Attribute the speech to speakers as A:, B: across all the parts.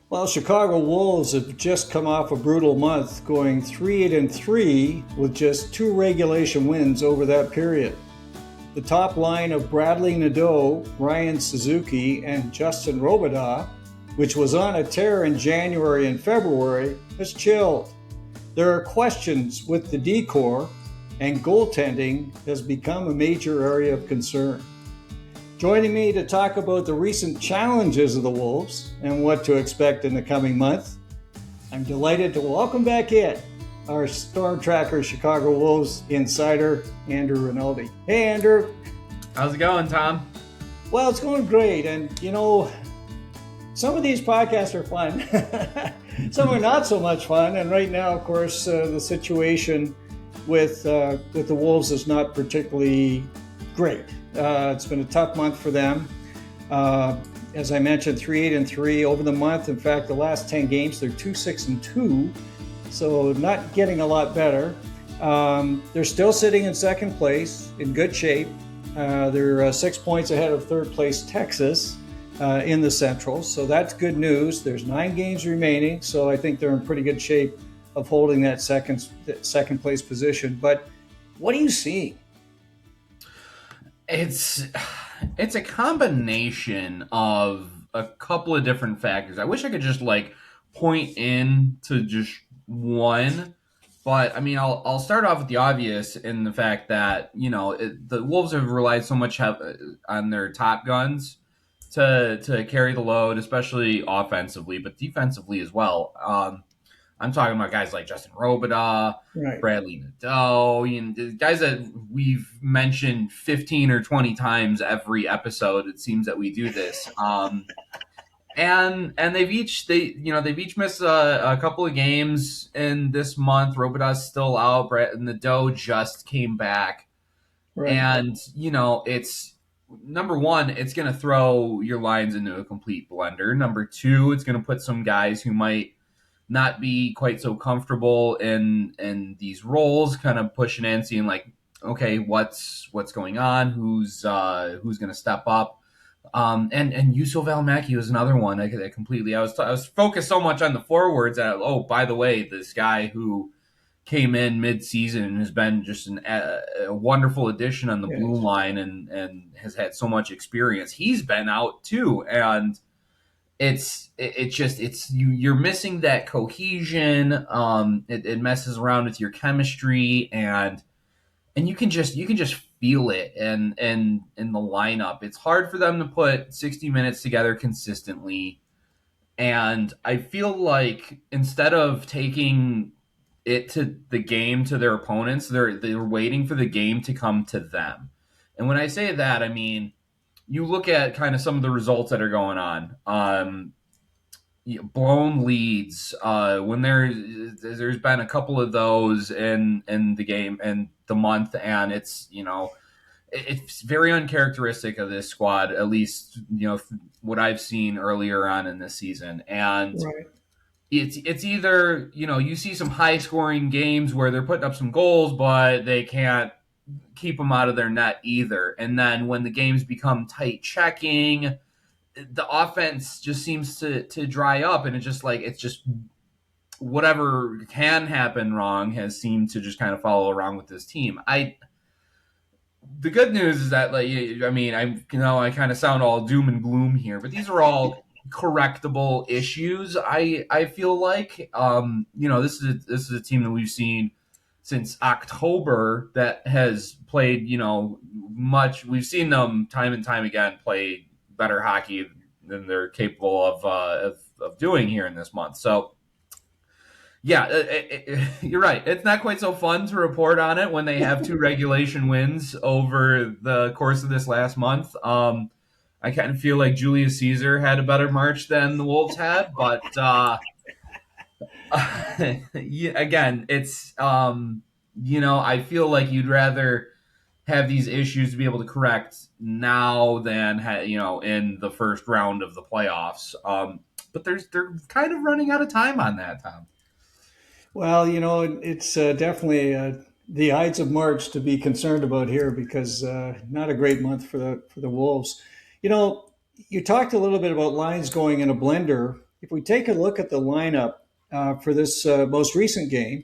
A: Well, Chicago Wolves have just come off a brutal month, going 3-3 with just two regulation wins over that period. The top line of Bradly Nadeau, Ryan Suzuki, and Justin Robidas, which was on a tear in January and February, has chilled. There are questions with the decor, and goaltending has become a major area of concern. Joining me to talk about the recent challenges of the Wolves and what to expect in the coming month, I'm delighted to welcome back in our Storm Tracker Chicago Wolves insider, Andrew Rinaldi. Hey, Andrew.
B: How's it going, Tom?
A: Well, it's going great. And, some of these podcasts are fun. Some are not so much fun. And right now, of course, the situation with the Wolves is not particularly great. It's been a tough month for them. As I mentioned, 3-3 over the month. In fact, the last 10 games, they're 2-6-2. So not getting a lot better. They're still sitting in second place, in good shape. They're 6 points ahead of third place Texas in the Central. So that's good news. There's 9 games remaining. So I think they're in pretty good shape of holding that second place position. But what are you seeing?
B: It's a combination of a couple of different factors. I wish I could just point in to just one, but I mean, I'll start off with the obvious in the fact that the Wolves have relied so much on their top guns to carry the load, especially offensively, but defensively as well. I'm talking about guys like Justin Robidas,
A: Right.
B: Bradly Nadeau, guys that we've mentioned 15 or 20 times every episode. It seems that we do this. And they've each missed a couple of games in this month. Robidas still out. Nadeau just came back,
A: Right.
B: and it's number one, it's going to throw your lines into a complete blender. Number two, it's going to put some guys who might not be quite so comfortable in these roles, kind of pushing in, seeing okay, what's going on, who's going to step up, and Juuso Valimaki was another one. I was focused so much on the forwards that by the way, this guy who came in mid-season and has been just a wonderful addition on the blue line and has had so much experience. He's been out too, and you're missing that cohesion. It messes around with your chemistry, and you can just feel it in the lineup. It's hard for them to put 60 minutes together consistently, and I feel like instead of taking it to the game to their opponents, they're waiting for the game to come to them. And when I say that, I mean you look at kind of some of the results that are going on. Blown leads. When there's been a couple of those in the game and the month, and it's very uncharacteristic of this squad. At least what I've seen earlier on in this season, and
A: Right.
B: it's either you see some high scoring games where they're putting up some goals, but they can't keep them out of their net either. And then when the games become tight checking, the offense just seems to dry up, and it's just whatever can happen wrong has seemed to just kind of follow around with this team. The good news is that I kind of sound all doom and gloom here, but these are all correctable issues. I feel like this is a team that we've seen since October that has played much. We've seen them time and time again play better hockey than they're capable of doing here in this month. So yeah, you're right. It's not quite so fun to report on it when they have 2 regulation wins over the course of this last month. I kind of feel like Julius Caesar had a better March than the Wolves had, but again, it's I feel like you'd rather have these issues to be able to correct now than in the first round of the playoffs. But they're kind of running out of time on that, Tom.
A: Well, it's definitely the Ides of March to be concerned about here because not a great month for the Wolves. You talked a little bit about lines going in a blender. if we take a look at the lineup for this most recent game,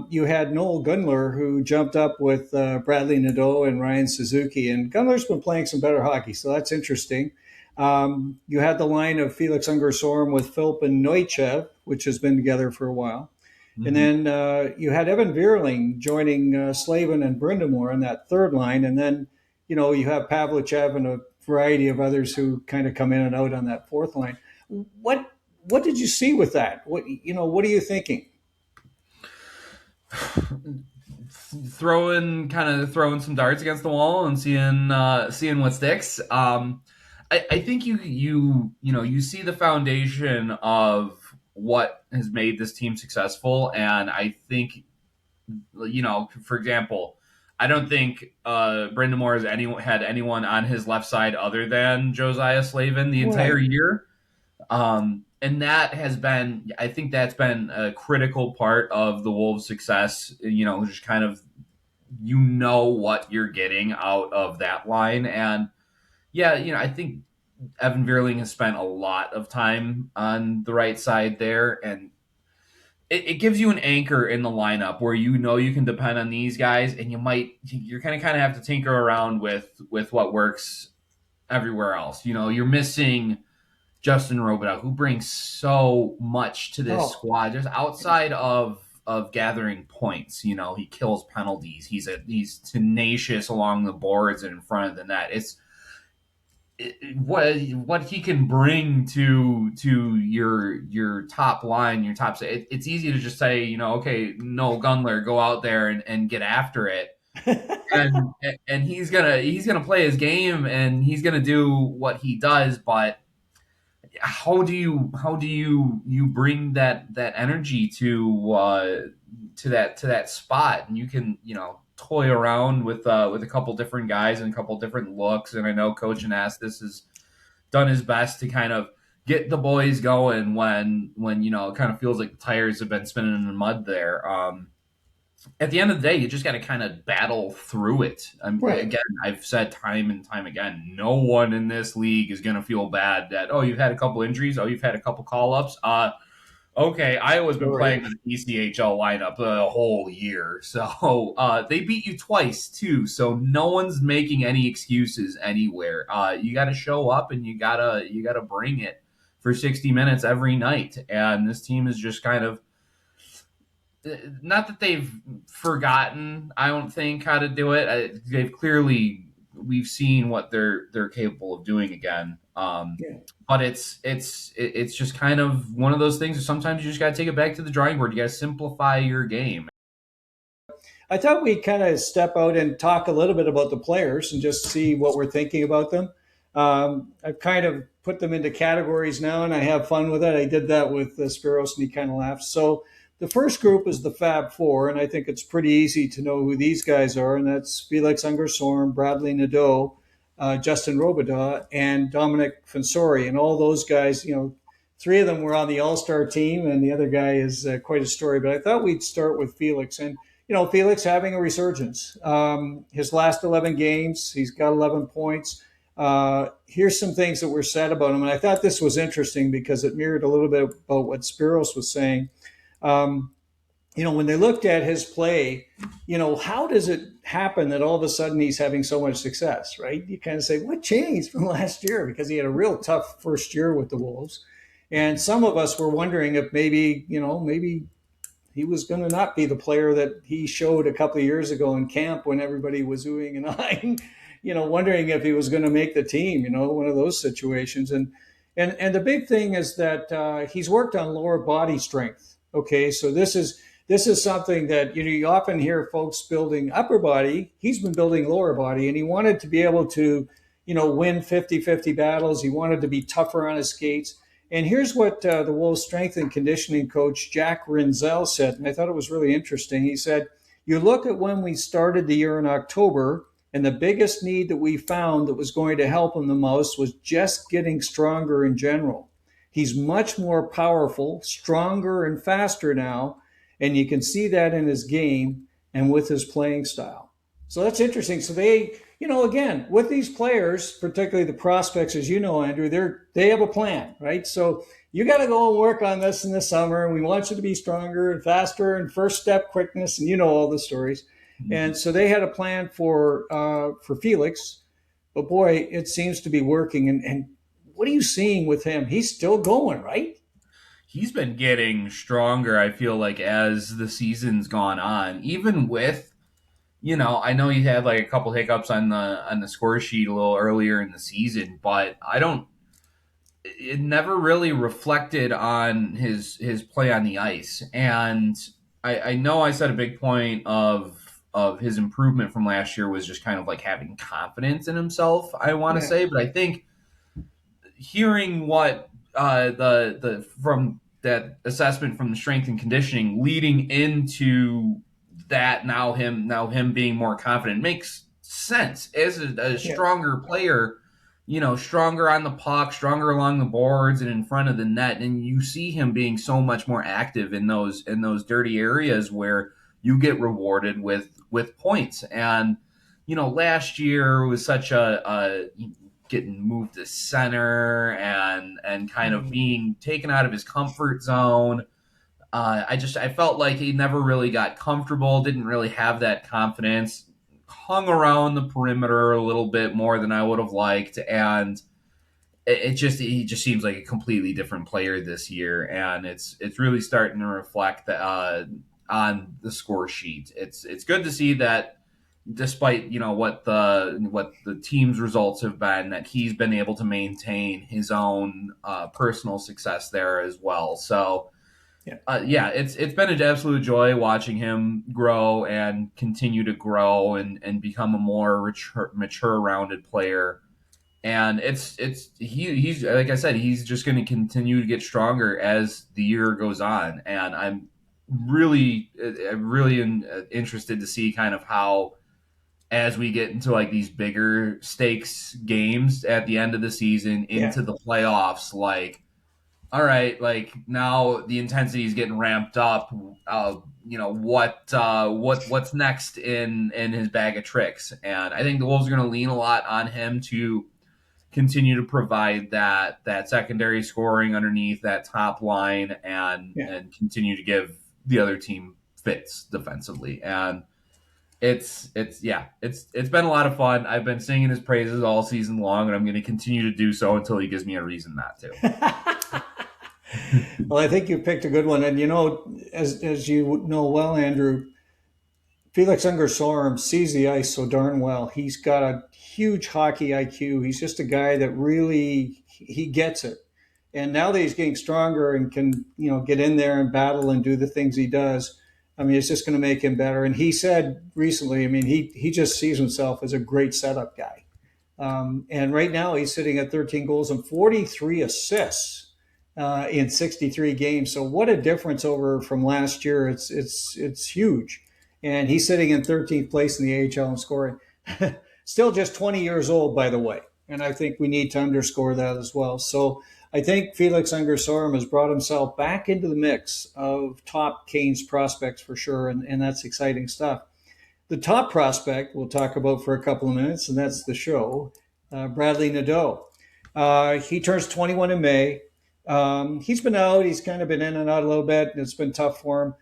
A: you had Noel Gunler, who jumped up with Bradly Nadeau and Ryan Suzuki. And Gunler's been playing some better hockey, so that's interesting. You had the line of Felix Unger Sorum with Philp and Neuchev, which has been together for a while. Mm-hmm. And then you had Evan Vierling joining Slavin and Brind'Amour in that third line. And then, you have Pavlichev and a variety of others who kind of come in and out on that fourth line. What did you see with that? What are you thinking?
B: Throwing some darts against the wall and seeing what sticks. I think you see the foundation of what has made this team successful, and I think, for example, I don't think Brind'Amour has had anyone on his left side other than Josiah Slavin the entire year. And that has been, I think that's been a critical part of the Wolves' success, just kind of, what you're getting out of that line. And I think Evan Vierling has spent a lot of time on the right side there, and it gives you an anchor in the lineup where you can depend on these guys, and you're kind of have to tinker around with what works everywhere else. You're missing Justin Robidas, who brings so much to this squad, just outside of gathering points. He kills penalties. He's tenacious along the boards and in front of the net. What he can bring to your top line, your top. It's easy to just say, okay, Noel Gunler, go out there and get after it, and he's gonna play his game and he's gonna do what he does. But how do you bring that energy to that spot? And you can toy around with a couple different guys and a couple different looks. And I know Coach Anastas has done his best to kind of get the boys going when it kind of feels like the tires have been spinning in the mud there. At the end of the day, you just got to kind of battle through it. Right. Again, I've said time and time again, no one in this league is going to feel bad that, you've had a couple injuries, you've had a couple call-ups. Okay, Iowa's been playing with the ECHL lineup the whole year. So they beat you twice, too. So no one's making any excuses anywhere. You got to show up and you gotta bring it for 60 minutes every night. And this team is just kind of, not that they've forgotten, I don't think, how to do it. We've seen what they're capable of doing again. But it's just kind of one of those things that sometimes you just got to take it back to the drawing board. You got to simplify your game.
A: I thought we'd kind of step out and talk a little bit about the players and just see what we're thinking about them. I've kind of put them into categories now, and I have fun with it. I did that with Spiros, and he kind of laughed. So the first group is the Fab Four, and I think it's pretty easy to know who these guys are, and that's Felix Unger Sorum, Bradly Nadeau, Justin Robidas, and Domenick Fensore. And all those guys, three of them were on the All-Star team, and the other guy is quite a story. But I thought we'd start with Felix. And, Felix having a resurgence. His last 11 games, he's got 11 points. Here's some things that were said about him. And I thought this was interesting because it mirrored a little bit about what Spiros was saying. When they looked at his play, how does it happen that all of a sudden he's having so much success, right? You kind of say, what changed from last year? Because he had a real tough first year with the Wolves. And some of us were wondering if maybe he was going to not be the player that he showed a couple of years ago in camp when everybody was oohing and eyeing, wondering if he was going to make the team, one of those situations. And the big thing is that he's worked on lower body strength. Okay, so this is something that you often hear folks building upper body. He's been building lower body, and he wanted to be able to, win 50-50 battles. He wanted to be tougher on his skates. And here's what the Wolves strength and conditioning coach Jack Rinzel said, and I thought it was really interesting. He said, "You look at when we started the year in October, and the biggest need that we found that was going to help him the most was just getting stronger in general. He's much more powerful, stronger, and faster now, and you can see that in his game and with his playing style." So that's interesting. So they, again, with these players, particularly the prospects, as you know, Andrew, they have a plan, right? So you got to go and work on this in the summer. And we want you to be stronger and faster and first step quickness, and all the stories. And so they had a plan for Felix, but boy, it seems to be working. And what are you seeing with him? He's still going, right?
B: He's been getting stronger, I feel like, as the season's gone on. Even with, I know he had like a couple hiccups on the score sheet a little earlier in the season, but it never really reflected on his play on the ice. And I know I said a big point of his improvement from last year was just kind of like having confidence in himself, I want to say. But I think hearing what the from that assessment from the strength and conditioning leading into that, now him being more confident makes sense as a stronger player, stronger on the puck, stronger along the boards and in front of the net. And you see him being so much more active in those dirty areas where you get rewarded with points. And, last year was such a getting moved to center and kind of being taken out of his comfort zone. I felt like he never really got comfortable, didn't really have that confidence, hung around the perimeter a little bit more than I would have liked. And he just seems like a completely different player this year. And it's really starting to reflect on the score sheet. It's good to see that despite what the team's results have been, that he's been able to maintain his own personal success there as well. So it's been an absolute joy watching him grow and continue to grow and become a more mature rounded player. And he's like I said, he's just going to continue to get stronger as the year goes on. And I'm really interested to see kind of how, as we get into like these bigger stakes games at the end of the season into the playoffs, like, all right, like now the intensity is getting ramped up. What's next in his bag of tricks? And I think the Wolves are going to lean a lot on him to continue to provide that secondary scoring underneath that top line and continue to give the other team fits defensively. And it's been a lot of fun. I've been singing his praises all season long, and I'm going to continue to do so until he gives me a reason not to.
A: Well, I think you picked a good one. And, as you know well, Andrew, Felix Unger Sorum sees the ice so darn well. He's got a huge hockey IQ. He's just a guy that really, he gets it. And now that he's getting stronger and can, get in there and battle and do the things he does, I mean, it's just going to make him better. And he said recently, I mean, he just sees himself as a great setup guy. And right now he's sitting at 13 goals and 43 assists in 63 games. So what a difference over from last year. It's huge. And he's sitting in 13th place in the AHL in scoring. Still just 20 years old, by the way. And I think we need to underscore that as well. So I think Felix Unger Sorum has brought himself back into the mix of top Canes prospects for sure. And that's exciting stuff. The top prospect we'll talk about for a couple of minutes, and that's the show, Bradly Nadeau. He turns 21 in May. He's been out. He's kind of been in and out a little bit. It's been tough for him.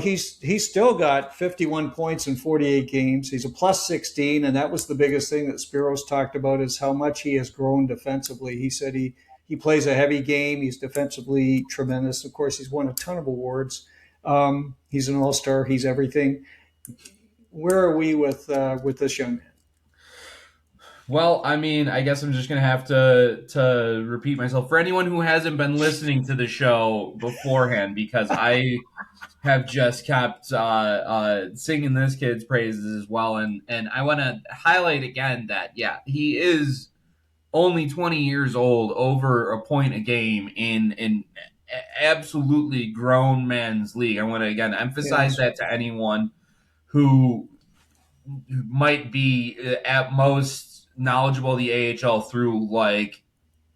A: He's still got 51 points in 48 games. He's a plus 16, and that was the biggest thing that Spiros talked about, is how much he has grown defensively. He said he plays a heavy game. He's defensively tremendous. Of course, he's won a ton of awards. He's an all-star. He's everything. Where are we with this young man?
B: Well, I mean, I guess I'm just going to have to repeat myself. For anyone who hasn't been listening to the show beforehand, because I have just kept singing this kid's praises as well. And I want to highlight again that, he is only 20 years old, over a point a game in absolutely grown men's league. I want to, again, emphasize that to anyone who might be at most knowledgeable of the AHL through like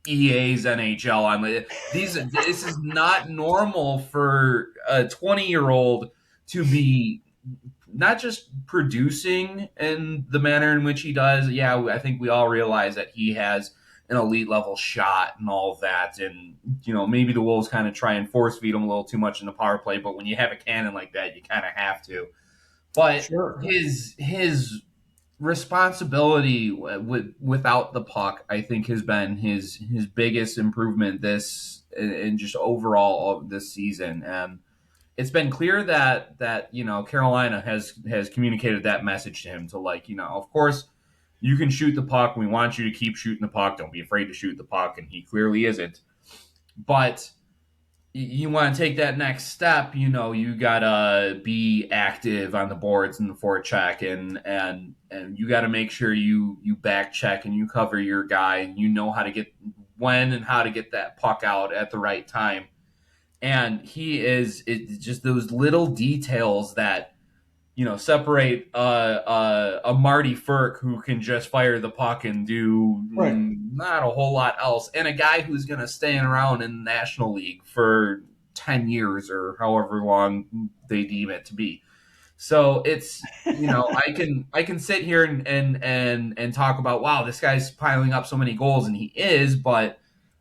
B: EA's NHL. This is not normal for a 20-year-old to be not just producing in the manner in which he does. Yeah, I think we all realize that he has an elite level shot and all of that. And, maybe the Wolves kind of try and force feed him a little too much in the power play. But when you have a cannon like that, you kind of have to. But
A: Sure.
B: his responsibility without the puck, I think, has been his biggest improvement this and just overall of this season. And it's been clear that Carolina has communicated that message to him to, of course you can shoot the puck. We want you to keep shooting the puck. Don't be afraid to shoot the puck, and he clearly isn't. But you want to take that next step, you gotta be active on the boards and the forecheck, and you gotta make sure you back check and you cover your guy, and you know how to get when and how to get that puck out at the right time. And it's just those little details that separate a Marty Ferk who can just fire the puck and do not a whole lot else, and a guy who's going to stay around in the National League for 10 years or however long they deem it to be. So it's I can sit here and talk about, wow, this guy's piling up so many goals, and he is, but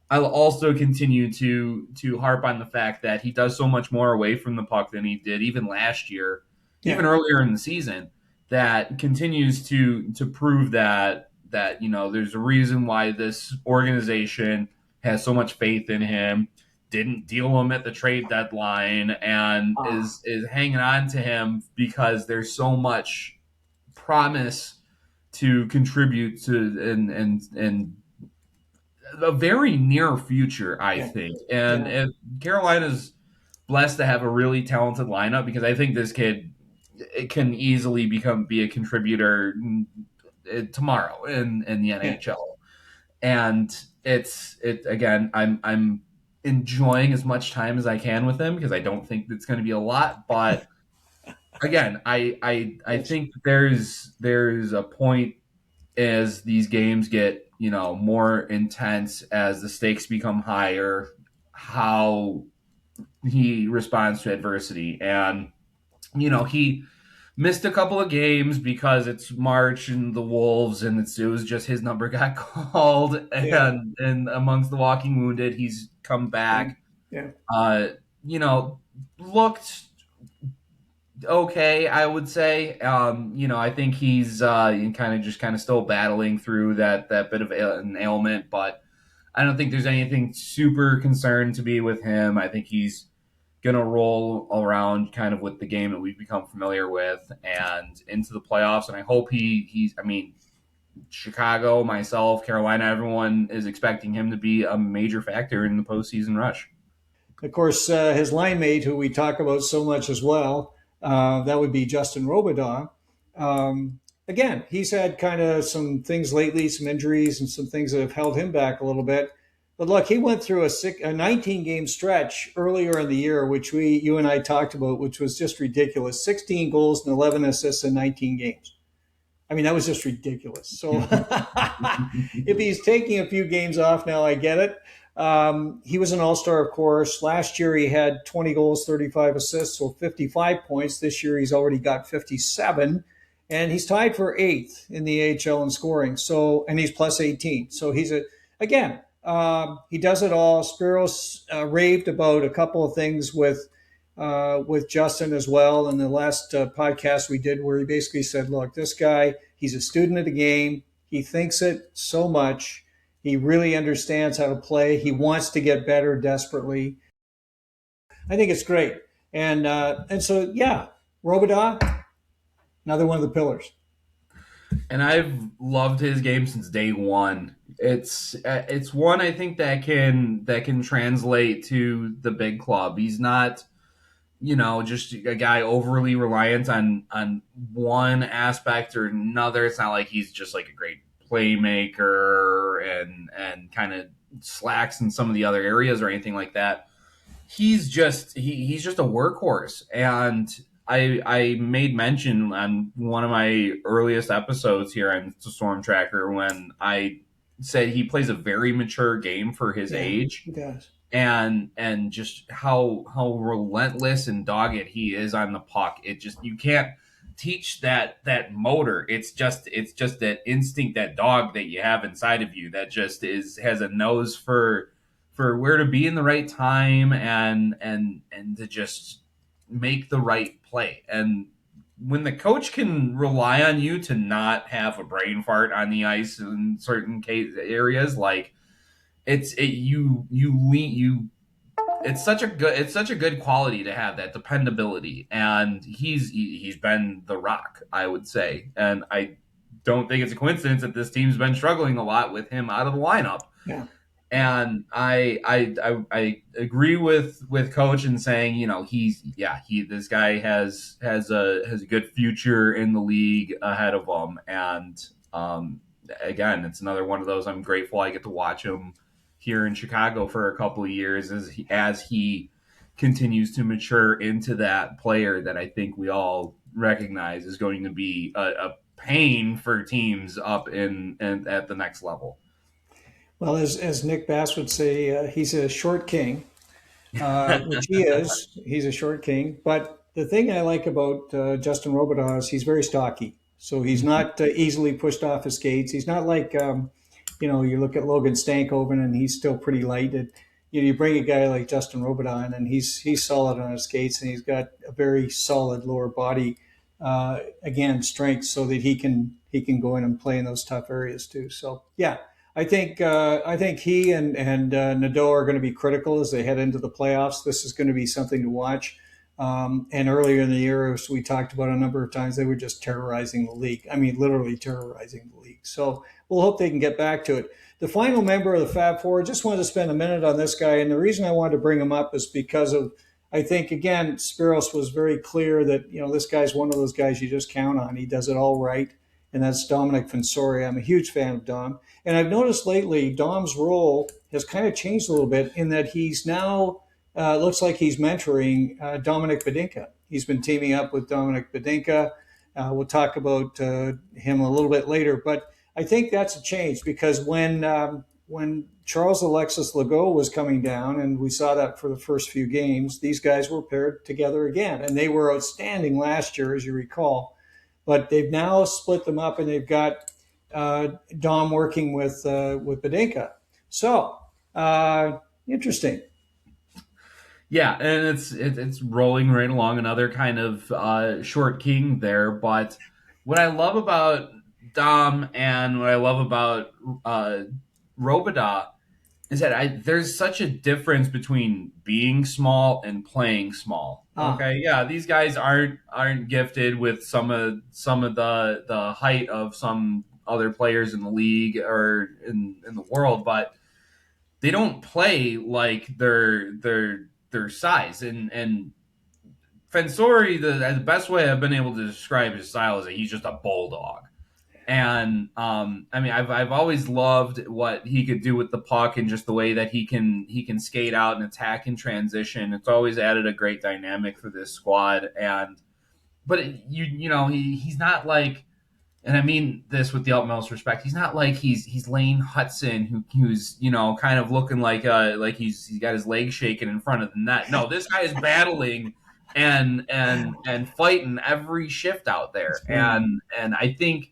B: I'll also continue to harp on the fact that he does so much more away from the puck than he did even last year, even earlier in the season, that continues to prove that there's a reason why this organization has so much faith in him, didn't deal him at the trade deadline, and is hanging on to him because there's so much promise to contribute to and a very near future, I think. And Carolina's blessed to have a really talented lineup, because I think this kid can easily be a contributor tomorrow in the NHL. And again, I'm enjoying as much time as I can with him, because I don't think it's going to be a lot, but again, I think there's a point as these games get more intense, as the stakes become higher, how he responds to adversity. And he missed a couple of games because it's March and the Wolves, and it was just his number got called, and amongst the walking wounded, he's come back. Looked okay, I would say. I think he's kind of still battling through that bit of an ailment, but I don't think there's anything super concerned to be with him. I think he's gonna roll around kind of with the game that we've become familiar with and into the playoffs. And I hope Chicago, myself, Carolina, everyone is expecting him to be a major factor in the postseason rush.
A: Of course, his line mate, who we talk about so much as well, that would be Justin Robidas. Again, he's had kind of some things lately, some injuries and some things that have held him back a little bit. But look, he went through a 19-game stretch earlier in the year, which you and I talked about, which was just ridiculous. 16 goals and 11 assists in 19 games. I mean, that was just ridiculous. So if he's taking a few games off now, I get it. He was an all-star, of course. Last year he had 20 goals, 35 assists, so 55 points. This year he's already got 57, and he's tied for 8th in the AHL in scoring. So, and he's plus 18. So he's he does it all. Spiros raved about a couple of things with Justin as well in the last podcast we did, where he basically said, look, this guy, he's a student of the game. He thinks it so much. He really understands how to play. He wants to get better desperately. I think it's great. And so, Robidas, another one of the pillars.
B: And I've loved his game since day one. It's one I think that can translate to the big club. He's not, just a guy overly reliant on one aspect or another. It's not like he's just like a great playmaker and kind of slacks in some of the other areas or anything like that. He's just he's just a workhorse. And I made mention on one of my earliest episodes here on Storm Tracker when I said he plays a very mature game for his age.
A: He does.
B: And just how relentless and dogged he is on the puck. It just, you can't teach that motor. It's just that instinct, that dog that you have inside of you that just has a nose for where to be in the right time and to just make the right play. And when the coach can rely on you to not have a brain fart on the ice in certain areas, like it's such a good quality to have, that dependability. And he's been the rock, I would say. And I don't think it's a coincidence that this team's been struggling a lot with him out of the lineup.
A: Yeah.
B: And I agree with Coach in saying, this guy has a good future in the league ahead of him. And again, it's another one of those, I'm grateful I get to watch him here in Chicago for a couple of years as he continues to mature into that player that I think we all recognize is going to be a pain for teams up in at the next level.
A: Well, as Nick Bass would say, he's a short king, which he is. He's a short king. But the thing I like about Justin Robidas, he's very stocky. So he's not easily pushed off his skates. He's not like, you look at Logan Stankoven and he's still pretty light. You bring a guy like Justin Robidas in and he's solid on his skates, and he's got a very solid lower body, strength, so that he can go in and play in those tough areas too. So yeah. I think he and Nadeau are going to be critical as they head into the playoffs. This is going to be something to watch. And earlier in the year, as we talked about a number of times, they were just terrorizing the league. I mean, literally terrorizing the league. So we'll hope they can get back to it. The final member of the Fab Four, just wanted to spend a minute on this guy. And the reason I wanted to bring him up is because of, I think, again, Spiros was very clear that, this guy's one of those guys you just count on. He does it all right. And that's Domenick Fensore. I'm a huge fan of Dom. And I've noticed lately Dom's role has kind of changed a little bit in that he's now, looks like he's mentoring Dominik Bidinka. He's been teaming up with Dominik Bidinka. We'll talk about him a little bit later. But I think that's a change, because when Charles-Alexis Legault was coming down, and we saw that for the first few games, these guys were paired together again. And they were outstanding last year, as you recall. But they've now split them up, and they've got Dom working with Bidinka. So interesting.
B: Yeah, and it's rolling right along, another kind of short king there. But what I love about Dom and what I love about Robidas is that there's such a difference between being small and playing small. Okay, yeah, these guys aren't gifted with some of the height of some other players in the league or in the world, but they don't play like their size. And Fensore, the best way I've been able to describe his style is that he's just a bulldog. And I've always loved what he could do with the puck and just the way that he can skate out and attack in transition. It's always added a great dynamic for this squad. But he's not like, and I mean this with the utmost respect, he's not like he's Lane Hudson who's kind of looking like he's got his legs shaking in front of the net. No, this guy is battling and fighting every shift out there. And I think,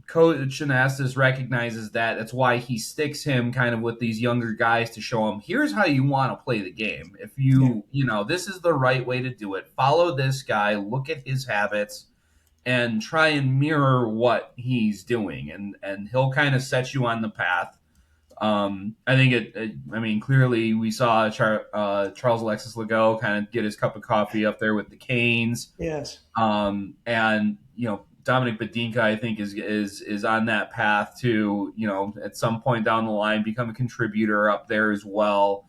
B: Coach Anastas recognizes that. That's why he sticks him kind of with these younger guys to show them, here's how you want to play the game. If this is the right way to do it. Follow this guy, look at his habits, and try and mirror what he's doing. And he'll kind of set you on the path. I think clearly we saw Charles-Alexis Legault kind of get his cup of coffee up there with the Canes.
A: Yes.
B: Dominik Bidinka, I think, is on that path to, at some point down the line, become a contributor up there as well.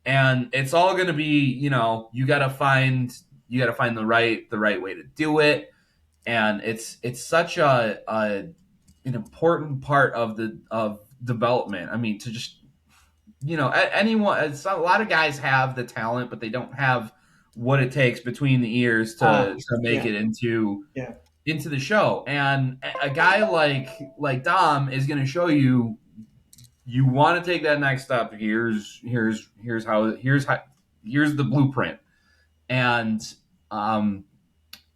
B: And it's all going to be, you got to find the right way to do it. And it's such an important part of development. I mean, to just, anyone, a lot of guys have the talent, but they don't have what it takes between the ears to make it into the show. And a guy like Dom is going to show you want to take that next step. Here's the blueprint. And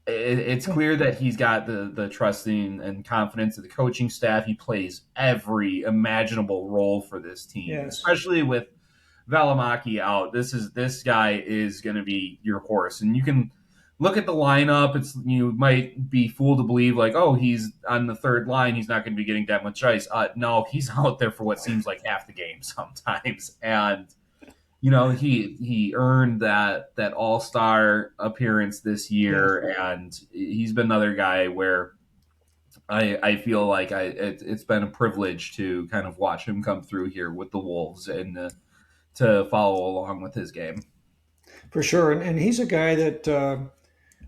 B: it's clear that he's got the trusting and confidence of the coaching staff. He plays every imaginable role for this team,
A: Yes.
B: especially with Valimaki out. This guy is going to be your horse, and you can look at the lineup. It's you might be fooled to believe like, oh, he's on the third line. He's not going to be getting that much ice. No, he's out there for what seems like half the game sometimes, and he earned that all-star appearance this year, yes. And he's been another guy where I feel like it's been a privilege to kind of watch him come through here with the Wolves and to follow along with his game.
A: For sure, and he's a guy that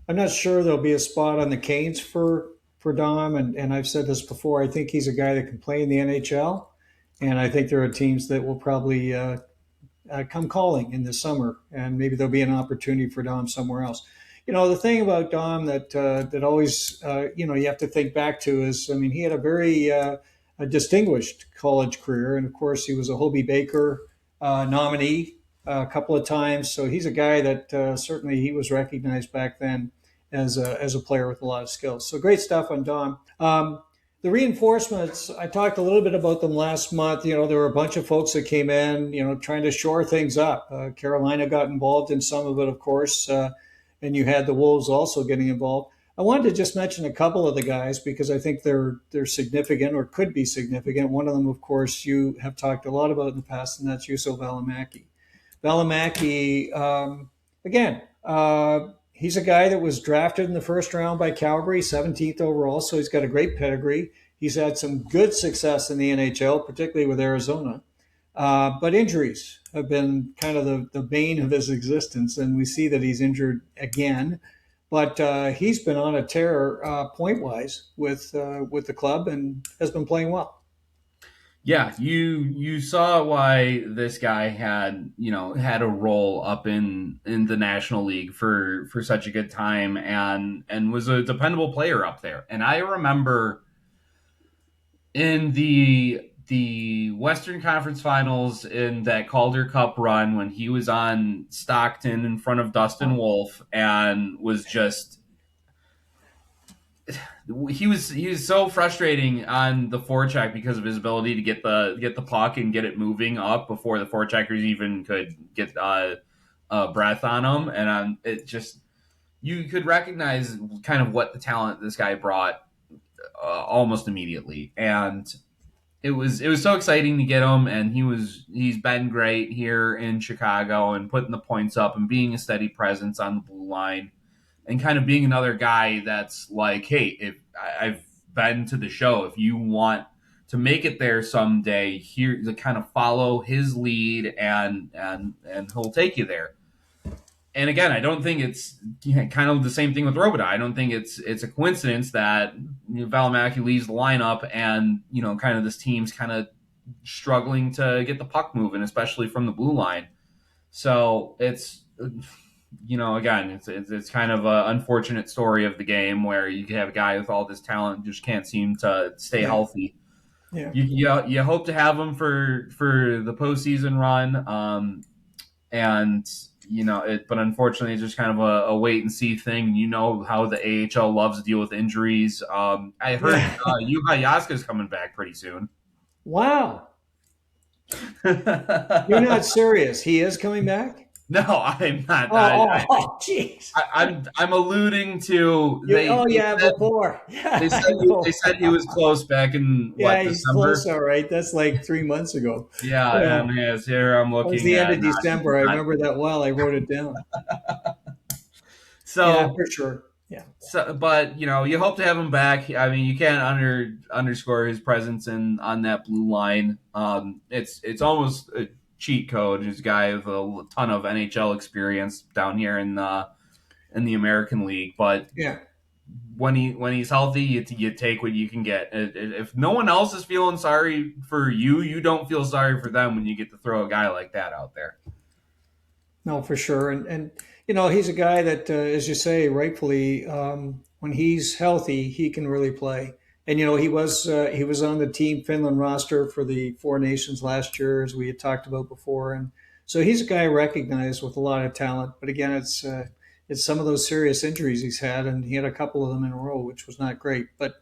A: I'm not sure there'll be a spot on the Canes for Dom, and I've said this before. I think he's a guy that can play in the NHL, and I think there are teams that will probably come calling in the summer, and maybe there'll be an opportunity for Dom somewhere else. The thing about Dom that always you have to think back to is, I mean, he had a very a distinguished college career, and of course he was a Hobey Baker nominee a couple of times. So he's a guy that certainly he was recognized back then as a player with a lot of skills. So great stuff on Dom. The reinforcements, I talked a little bit about them last month. There were a bunch of folks that came in, trying to shore things up. Carolina got involved in some of it, of course, and you had the Wolves also getting involved. I wanted to just mention a couple of the guys because I think they're significant or could be significant. One of them, of course, you have talked a lot about in the past, and that's Juuso Valimaki. Valimaki, again, he's a guy that was drafted in the first round by Calgary, 17th overall, so he's got a great pedigree. He's had some good success in the NHL, particularly with Arizona. But injuries have been kind of the bane of his existence, and we see that he's injured again. But he's been on a tear point-wise with the club and has been playing well.
B: Yeah, you saw why this guy had a role up in the National League for such a good time and was a dependable player up there. And I remember in the Western Conference Finals in that Calder Cup run when he was on Stockton in front of Dustin Wolf and was just he was so frustrating on the forecheck because of his ability to get the puck and get it moving up before the forecheckers even could get breath on him, and it just you could recognize kind of what the talent this guy brought almost immediately, and it was so exciting to get him, and he's been great here in Chicago and putting the points up and being a steady presence on the blue line. And kind of being another guy that's like, hey, if I've been to the show, if you want to make it there someday, here to kind of follow his lead and he'll take you there. And again, I don't think it's kind of the same thing with Robidas. I don't think it's a coincidence that Valimaki leaves the lineup and kind of this team's kind of struggling to get the puck moving, especially from the blue line. So it's. Again, it's kind of an unfortunate story of the game where you have a guy with all this talent just can't seem to stay healthy.
A: Yeah.
B: You hope to have him for the postseason run, but unfortunately, it's just kind of a wait and see thing. You know how the AHL loves to deal with injuries. I heard Juha Jaska's coming back pretty soon.
A: Wow, you're not serious? He is coming back?
B: No, I'm not.
A: Oh, jeez.
B: I'm alluding to.
A: Before. Yeah,
B: they said he was close back in
A: he's
B: December?
A: Close. All right, that's like 3 months ago.
B: Yeah, and yes, here I'm looking.
A: It was the end of December. I remember that well. I wrote it down.
B: So
A: yeah, for sure. Yeah.
B: So, but you hope to have him back. I mean, you can't underscore his presence on that blue line. It's almost a cheat code. He's a guy with a ton of NHL experience down here in the American League. But
A: yeah,
B: when he's healthy, you take what you can get. If no one else is feeling sorry for you, you don't feel sorry for them when you get to throw a guy like that out there.
A: No, for sure, and he's a guy that, as you say, rightfully, when he's healthy, he can really play. And he was on the Team Finland roster for the Four Nations last year, as we had talked about before, and so he's a guy recognized with a lot of talent. But again, it's it's some of those serious injuries he's had, and he had a couple of them in a row, which was not great. But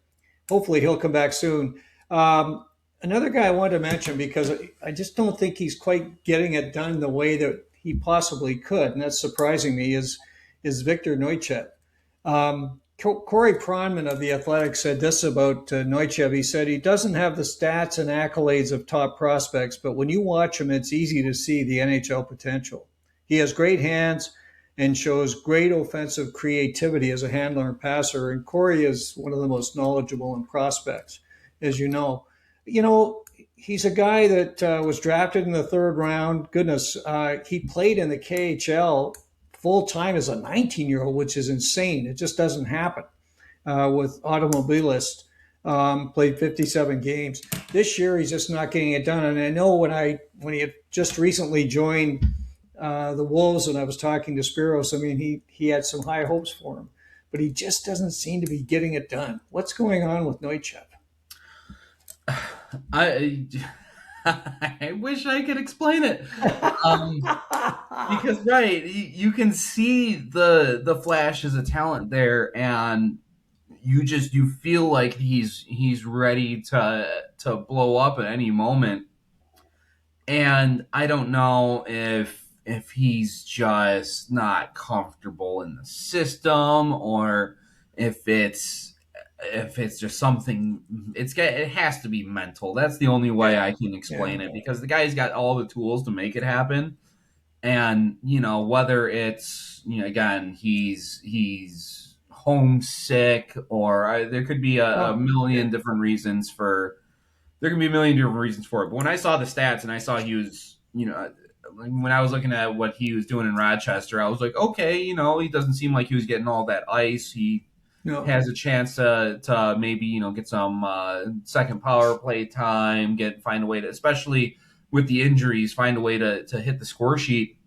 A: hopefully he'll come back soon. Another guy I wanted to mention because I just don't think he's quite getting it done the way that he possibly could, and that's surprising me, is Viktor Neuchev. Corey Pronman of The Athletic said this about Neuchev. He said he doesn't have the stats and accolades of top prospects, but when you watch him, it's easy to see the NHL potential. He has great hands and shows great offensive creativity as a handler and passer. And Corey is one of the most knowledgeable in prospects, as you know. You know, he's a guy that was drafted in the third round. Goodness, he played in the KHL full time as a 19-year-old, which is insane. It just doesn't happen with automobilists. Played 57 games. This year, he's just not getting it done. And I know when he had just recently joined the Wolves, and I was talking to Spiros, I mean, he had some high hopes for him, but he just doesn't seem to be getting it done. What's going on with Neuchev?
B: I wish I could explain it, because right, you can see the flashes of talent there, and you feel like he's ready to blow up at any moment, and I don't know if he's just not comfortable in the system, or if it's just something. It has to be mental. That's the only way I can explain it, because the guy's got all the tools to make it happen. And whether it's again, he's homesick, or there could be a million different reasons for it. But when I saw the stats and I saw he was when I was looking at what he was doing in Rochester, I was like, okay, he doesn't seem like he was getting all that ice. He has a chance to maybe get some second power play time, find a way to, especially with the injuries, find a way to hit the score sheet.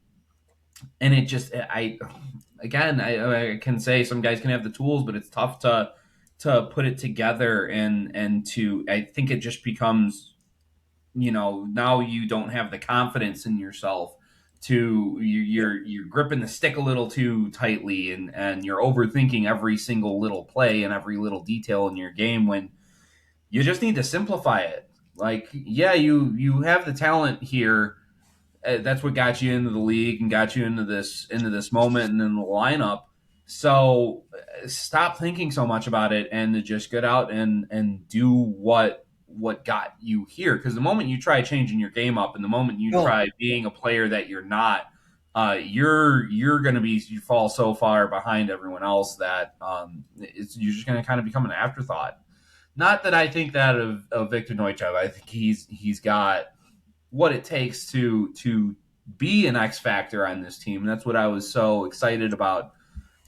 B: And it just, I can say some guys can have the tools, but it's tough to put it together, and I think it just becomes, now you don't have the confidence in yourself. You're gripping the stick a little too tightly, and you're overthinking every single little play and every little detail in your game, when you just need to simplify it. Like, yeah, you have the talent here. That's what got you into the league and got you into this moment and in the lineup. So stop thinking so much about it, and to just get out and do what got you here. Because the moment you try changing your game up, and the moment you try being a player that you're not, you're going to you fall so far behind everyone else that you're just going to kind of become an afterthought. Not that I think that of Viktor Neuchev. I think he's got what it takes to be an X factor on this team. And that's what I was so excited about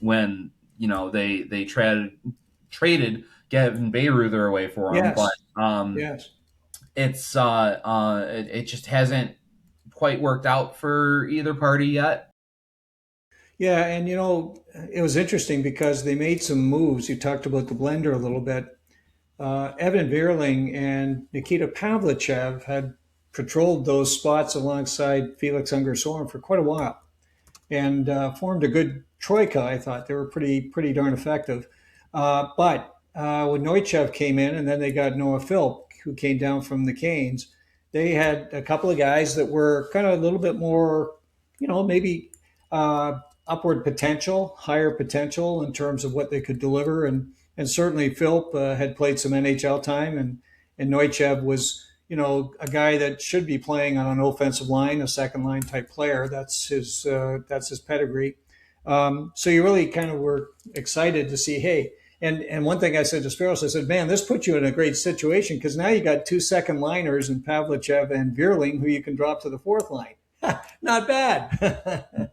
B: when they traded Gavin Bayreuther away for him.
A: Yes.
B: But
A: yes.
B: It's it just hasn't quite worked out for either party yet.
A: Yeah, and it was interesting because they made some moves. You talked about the blender a little bit. Evan Vierling and Nikita Pavlichev had patrolled those spots alongside Felix Unger Sorum for quite a while, and formed a good troika. I thought they were pretty darn effective. But when Neuchev came in, and then they got Noah Philp, who came down from the Canes, they had a couple of guys that were kind of a little bit more, maybe upward potential, higher potential in terms of what they could deliver. And certainly Philp had played some NHL time, and Neuchev was, a guy that should be playing on an offensive line, a second line type player. That's his pedigree. So you really kind of were excited to see, hey, and one thing I said to Spiros, I said, man, this puts you in a great situation, because now you got two second liners in Pavlichev and Vierling, who you can drop to the fourth line. Not bad.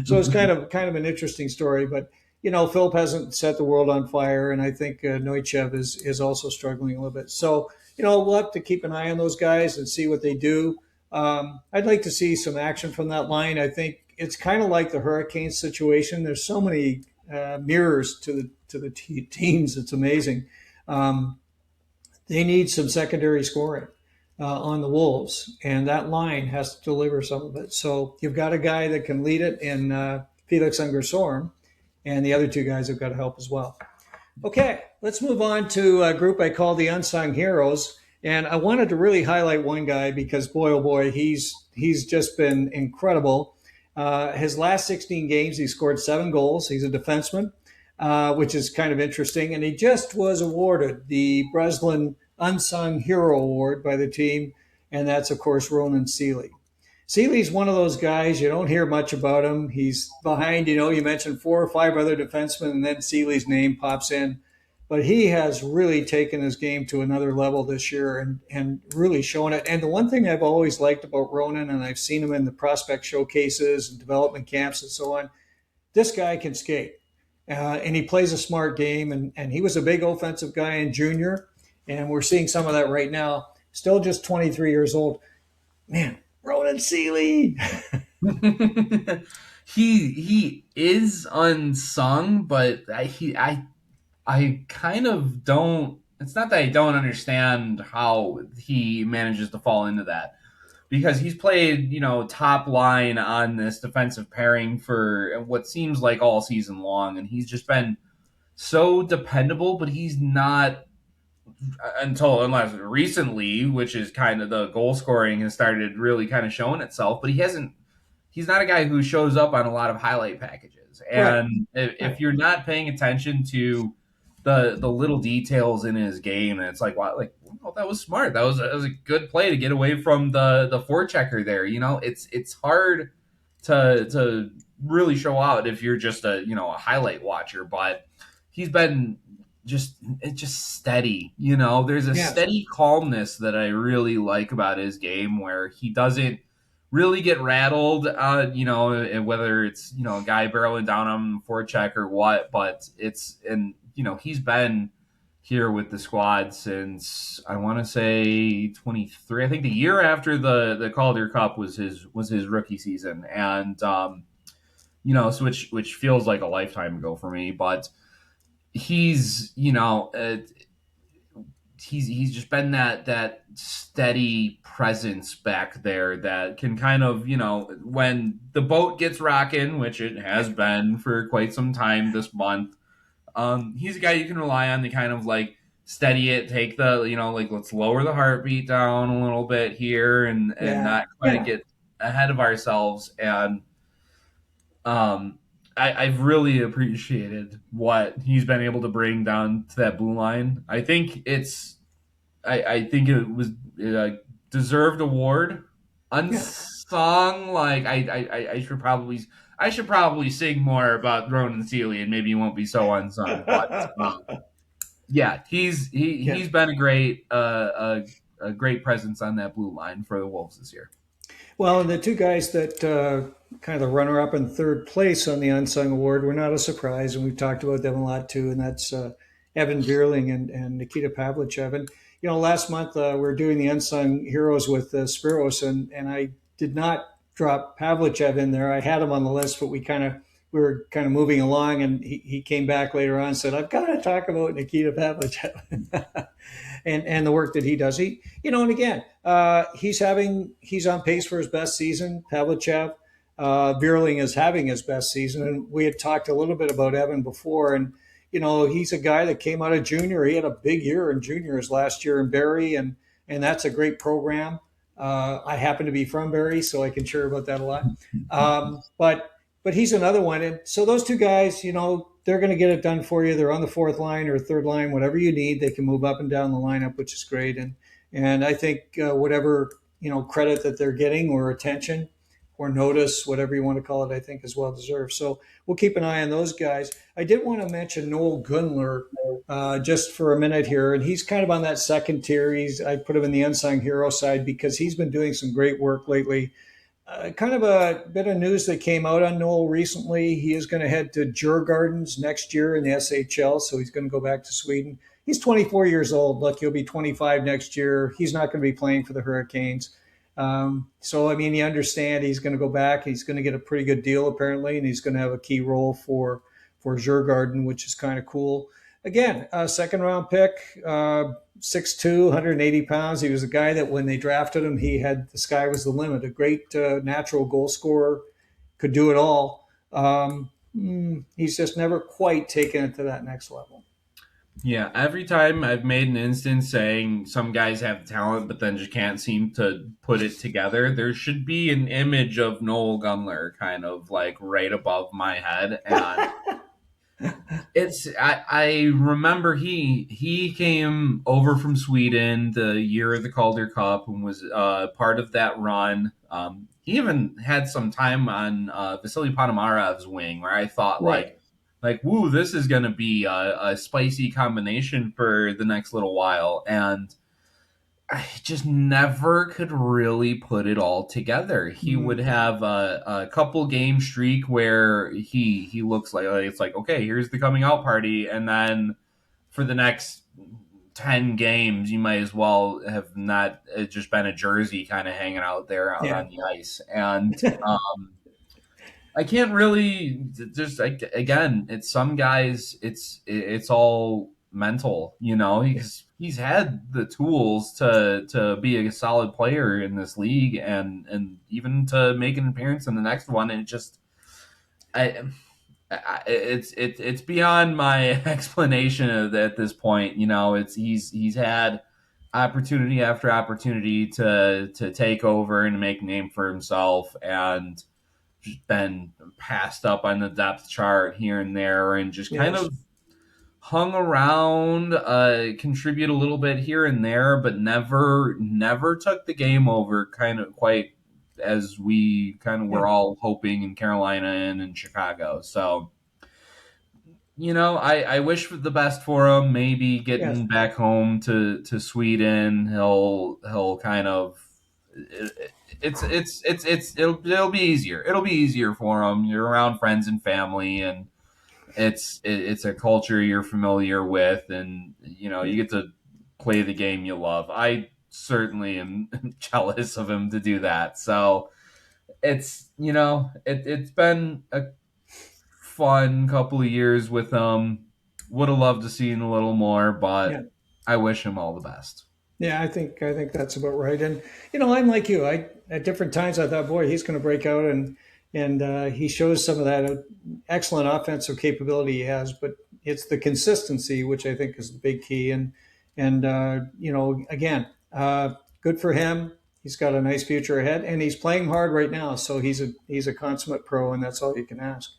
A: So it's kind of an interesting story, but Philp hasn't set the world on fire, and I think Neuchev is also struggling a little bit. So we'll have to keep an eye on those guys and see what they do. I'd like to see some action from that line. I think it's kind of like the Hurricanes situation. There's so many mirrors to the teams. It's amazing. They need some secondary scoring on the Wolves, and that line has to deliver some of it. So you've got a guy that can lead it in Felix Unger Sorum, and the other two guys have got to help as well. Okay, let's move on to a group I call the Unsung Heroes. And I wanted to really highlight one guy because, boy, oh boy, he's just been incredible. His last 16 games, he scored 7 goals. He's a defenseman, which is kind of interesting. And he just was awarded the Breslin Unsung Hero Award by the team. And that's, of course, Ronan Seeley. Seeley's one of those guys, you don't hear much about him. He's behind, you mentioned 4 or 5 other defensemen, and then Seeley's name pops in. But he has really taken his game to another level this year and really shown it. And the one thing I've always liked about Ronan, and I've seen him in the prospect showcases and development camps and so on, this guy can skate. And he plays a smart game. And he was a big offensive guy in junior. And we're seeing some of that right now. Still just 23 years old. Man, Ronan Seeley.
B: he is unsung, but I kind of don't. It's not that I don't understand how he manages to fall into that, because he's played, top line on this defensive pairing for what seems like all season long, and he's just been so dependable. But he's not, unless recently, which is kind of the goal scoring has started really kind of showing itself. But he's not a guy who shows up on a lot of highlight packages, and right. if you're not paying attention to the little details in his game, and it's like, wow, that was smart. That was a good play to get away from the forechecker there. It's hard to really show out if you're just a highlight watcher. But he's been just steady. There's a steady calmness that I really like about his game, where he doesn't really get rattled, whether it's a guy barreling down on forecheck or what. But he's been here with the squad since, I want to say, 23. I think the year after the Calder Cup was his rookie season, and so which feels like a lifetime ago for me. But he's just been that steady presence back there that can kind of, when the boat gets rocking, which it has been for quite some time this month. He's a guy you can rely on to kind of steady it, take the, let's lower the heartbeat down a little bit here and not quite get ahead of ourselves. And I've really appreciated what he's been able to bring down to that blue line. I think I think it was a deserved award. Unsung, I should probably sing more about Ronan Seeley, and maybe he won't be so unsung. But he's been a great presence on that blue line for the Wolves this year.
A: Well, and the two guys that kind of the runner-up in third place on the Unsung Award were not a surprise, and we've talked about them a lot too, and that's Evan Vierling and Nikita Pavlichev. And last month we were doing the Unsung Heroes with Spiros, and I did not drop Pavlichev in there. I had him on the list, but we were kind of moving along, and he came back later on and said, I've got to talk about Nikita Pavlichev and the work that he does. And again, he's on pace for his best season. Pavlichev, Vierling is having his best season. And we had talked a little bit about Evan before, and he's a guy that came out of junior. He had a big year in juniors last year in Barrie, and that's a great program. I happen to be from Barrie, so I can share about that a lot. But he's another one. And so those two guys, they're going to get it done for you. They're on the fourth line or third line, whatever you need. They can move up and down the lineup, which is great. And I think whatever, credit that they're getting or attention or notice, whatever you want to call it, I think is well deserved. So we'll keep an eye on those guys. I did want to mention Noel Gunler just for a minute here. And he's kind of on that second tier. I put him in the unsung hero side because he's been doing some great work lately. Kind of a bit of news that came out on Noel recently. He is going to head to Djurgårdens next year in the SHL, so he's going to go back to Sweden. He's 24 years old. Look, he'll be 25 next year. He's not going to be playing for the Hurricanes. So, you understand he's going to go back. He's going to get a pretty good deal, apparently, and he's going to have a key role for Djurgården, which is kind of cool. Again, a second-round pick, 6'2", 180 pounds. He was a guy that when they drafted him, the sky was the limit. A great natural goal scorer, could do it all. he's just never quite taken it to that next level.
B: Yeah, every time I've made an instance saying some guys have talent but then just can't seem to put it together, there should be an image of Noel Gunler kind of like right above my head. And I remember he came over from Sweden the year of the Calder Cup and was part of that run. He even had some time on Vasily Ponomarev's wing, where I thought
A: Right.
B: woo, this is going to be a spicy combination for the next little while. And I just never could really put it all together. He would have a couple game streak where he looks like it's like, okay, here's the coming out party, and then for the next 10 games, you might as well have not just been a jersey kind of hanging out there out on the ice. And I can't really just again. It's some guys. It's all mental. He's had the tools to be a solid player in this league and even to make an appearance in the next one. And it just it's beyond my explanation at this point. He's had opportunity after opportunity to take over and make a name for himself, and just been passed up on the depth chart here and there, and just kind of hung around, contribute a little bit here and there, but never took the game over kind of quite as we kind of were all hoping in Carolina and in Chicago. So, I wish for the best for him. Maybe getting back home to Sweden, he'll kind of it'll be easier. It'll be easier for him. You're around friends and family, and it's a culture you're familiar with, and you get to play the game you love. I certainly am jealous of him to do that. So it's it's been a fun couple of years with him. Would have loved to see him a little more, but I wish him all the best.
A: Yeah, I think that's about right. And I'm like you. At different times I thought, boy, he's going to break out, and he shows some of that excellent offensive capability he has. But it's the consistency, which I think is the big key. And again, good for him. He's got a nice future ahead, and he's playing hard right now. So he's a consummate pro, and that's all you can ask.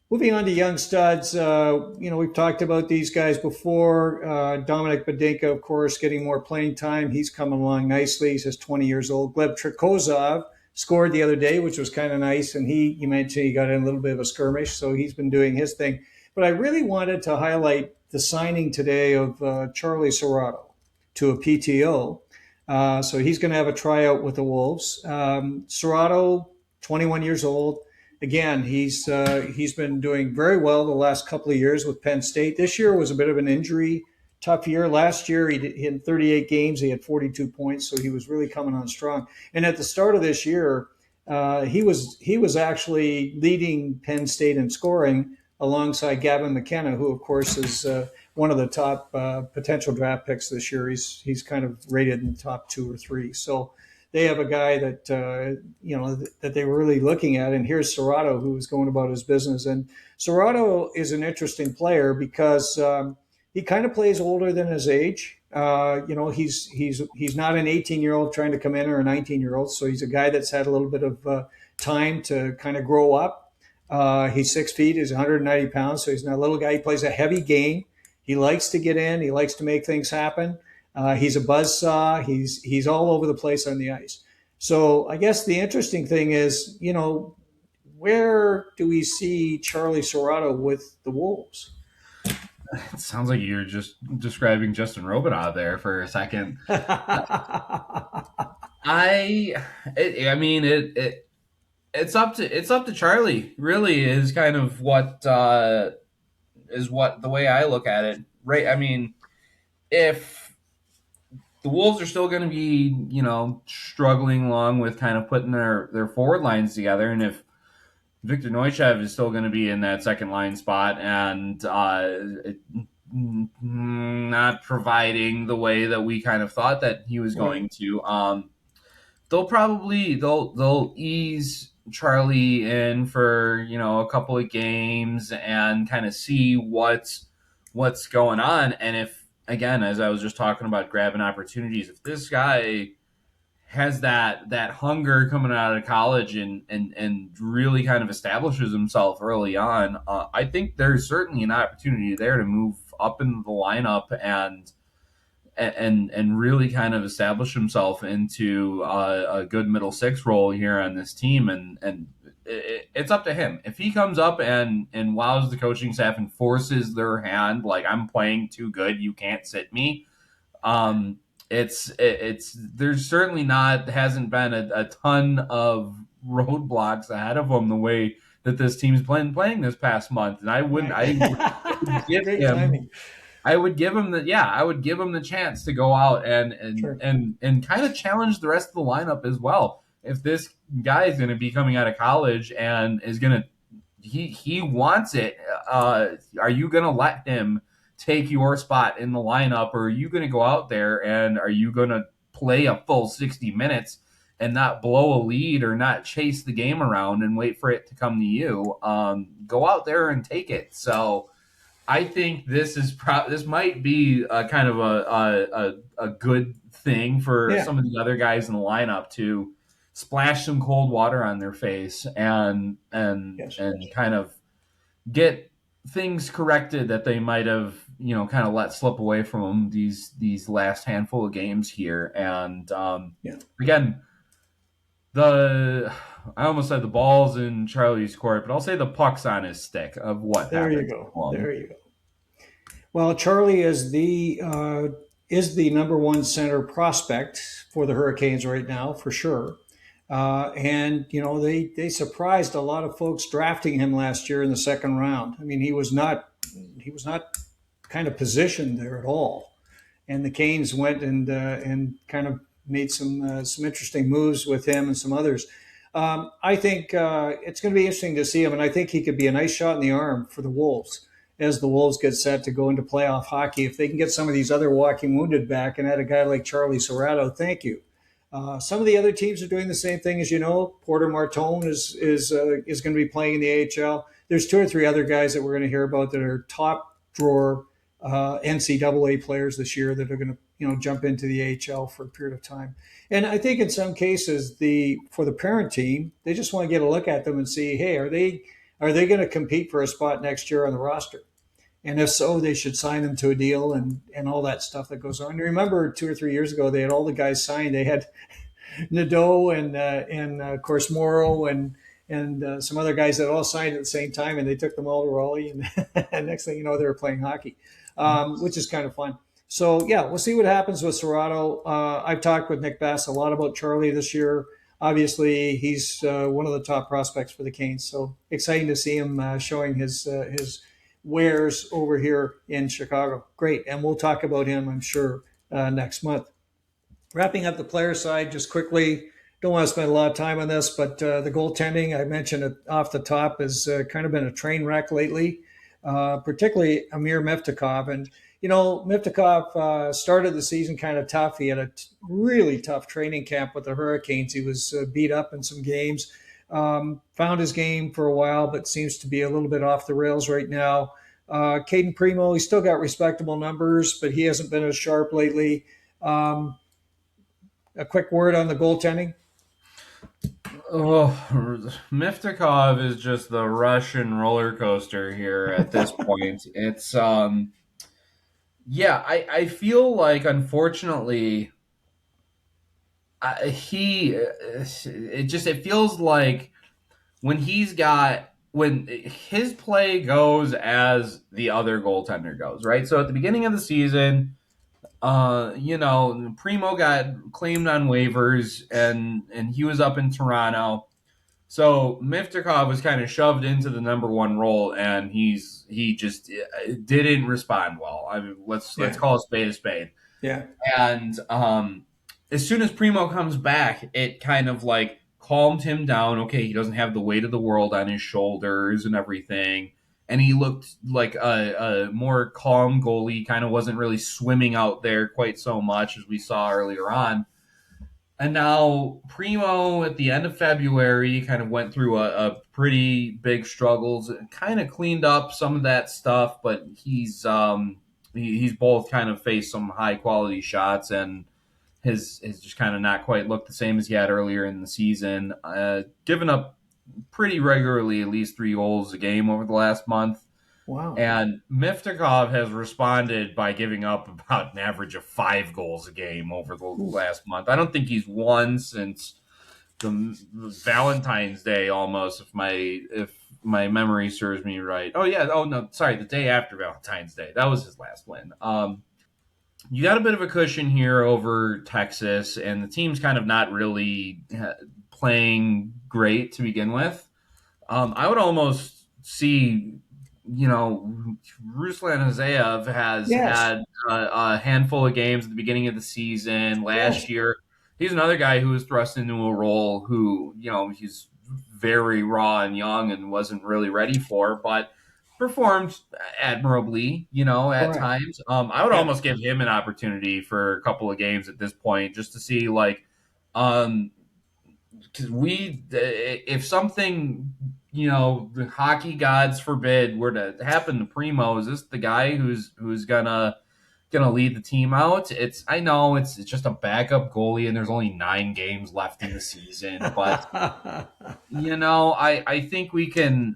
A: Moving on to young studs, we've talked about these guys before. Domenick Fensore, of course, getting more playing time. He's coming along nicely. He's just 20 years old. Gleb Trikozov scored the other day, which was kind of nice. And you mentioned he got in a little bit of a skirmish, so he's been doing his thing. But I really wanted to highlight the signing today of Charlie Cerrato to a PTO. So he's going to have a tryout with the Wolves. Cerrato, 21 years old. Again, he's been doing very well the last couple of years with Penn State. This year was a bit of an injury tough year. Last year, he hit 38 games. He had 42 points, so he was really coming on strong. And at the start of this year, he was actually leading Penn State in scoring alongside Gavin McKenna, who, of course, is one of the top potential draft picks this year. He's kind of rated in the top 2 or 3. So they have a guy that that they were really looking at, and here's Cerrato, who was going about his business. And Cerrato is an interesting player because he kind of plays older than his age. He's not an 18-year-old trying to come in or a 19-year-old, so he's a guy that's had a little bit of time to kind of grow up. He's 6 feet, he's 190 pounds, so he's not a little guy. He plays a heavy game. He likes to get in. He likes to make things happen. He's a buzzsaw. He's all over the place on the ice. So I guess the interesting thing is, where do we see Charlie Cerrato with the Wolves?
B: It sounds like you're just describing Justin Robidas there for a second. It's up to Charlie. Really, is kind of what the way I look at it. Right. I mean, if the Wolves are still going to be, struggling along with kind of putting their forward lines together, and if Viktor Neuchev is still going to be in that second line spot and not providing the way that we kind of thought that he was going to, they'll ease Charlie in for, a couple of games and kind of see what's going on. And if, again, as I was just talking about grabbing opportunities, if this guy has that hunger coming out of college and really kind of establishes himself early on, I think there's certainly an opportunity there to move up into the lineup and really kind of establish himself into a good middle six role here on this team. And it's up to him. If he comes up and wows the coaching staff and forces their hand, like, I'm playing too good, you can't sit me. It's there's certainly hasn't been a ton of roadblocks ahead of him the way that this team's playing this past month. And I would give him. I would give him the chance to go out and kind of challenge the rest of the lineup as well. If this guy is going to be coming out of college and is going to, he wants it. Are you going to let him take your spot in the lineup, or are you going to go out there and are you going to play a full 60 minutes and not blow a lead or not chase the game around and wait for it to come to you? Go out there and take it. So I think this might be a kind of a good thing for some of the other guys in the lineup to splash some cold water on their face and kind of get things corrected that they might have kind of let slip away from them these last handful of games here. And again, I almost said the ball's in Charlie's court, but I'll say the puck's on his stick of what
A: there
B: happened.
A: There you go. Well, Charlie is the number one center prospect for the Hurricanes right now, for sure. And they surprised a lot of folks drafting him last year in the second round. I mean, he was not kind of positioned there at all. And the Canes went and kind of made some interesting moves with him and some others. I think it's going to be interesting to see him, and I think he could be a nice shot in the arm for the Wolves as the Wolves get set to go into playoff hockey. If they can get some of these other walking wounded back and add a guy like Charlie Cerrato, thank you. Some of the other teams are doing the same thing, as you know. Porter Martone is going to be playing in the AHL. There's two or three other guys that we're going to hear about that are top drawer NCAA players this year that are going to jump into the AHL for a period of time. And I think in some cases for the parent team, they just want to get a look at them and see, hey, are they going to compete for a spot next year on the roster? And if so, they should sign them to a deal and all that stuff that goes on. You remember 2 or 3 years ago, they had all the guys signed. They had Nadeau and of course Morrow and some other guys that all signed at the same time, and they took them all to Raleigh. And next thing you know, they were playing hockey, which is kind of fun. So yeah, we'll see what happens with Cerrato. I've talked with Nick Bass a lot about Charlie this year. Obviously, he's one of the top prospects for the Canes. So exciting to see him showing his wares over here in Chicago. Great. And we'll talk about him, I'm sure, next month. Wrapping up the player side just quickly, don't want to spend a lot of time on this, but the goaltending, I mentioned it off the top, has kind of been a train wreck lately, particularly Amir Miftakov. And, Miftakov started the season kind of tough. He had a really tough training camp with the Hurricanes. He was beat up in some games. Found his game for a while, but seems to be a little bit off the rails right now. Caden Primo, he's still got respectable numbers, but he hasn't been as sharp lately. A quick word on the goaltending.
B: Oh, Miftakov is just the Russian roller coaster here at this point. It's, I feel like, unfortunately, it feels like when his play goes as the other goaltender goes, right? So at the beginning of the season, Primo got claimed on waivers and he was up in Toronto. So Miftakov was kind of shoved into the number one role, and he just didn't respond well. I mean, let's call a spade a spade.
A: Yeah.
B: And as soon as Primo comes back, it kind of like calmed him down. Okay, he doesn't have the weight of the world on his shoulders and everything. And he looked like a more calm goalie, kind of wasn't really swimming out there quite so much as we saw earlier on. And now Primo at the end of February kind of went through a pretty big struggles, kind of cleaned up some of that stuff, but he's both kind of faced some high quality shots and has just kind of not quite looked the same as he had earlier in the season. Given up pretty regularly, at least 3 goals a game over the last month.
A: Wow.
B: And Miftakov has responded by giving up about an average of 5 goals a game over the last month. I don't think he's won since the Valentine's Day almost, if my memory serves me right. Oh yeah, oh no, sorry, the day after Valentine's Day. That was his last win. You got a bit of a cushion here over Texas, and the team's kind of not really playing great to begin with. I would almost see, Ruslan Hazaev has had a handful of games at the beginning of the season. Last year, he's another guy who was thrust into a role who, he's very raw and young and wasn't really ready for, but performed admirably, at times. I would almost give him an opportunity for a couple of games at this point just to see, because if something, the hockey gods forbid were to happen to Primo, is this the guy who's gonna lead the team out? I know it's just a backup goalie and there's only 9 games left in the season, but I think we can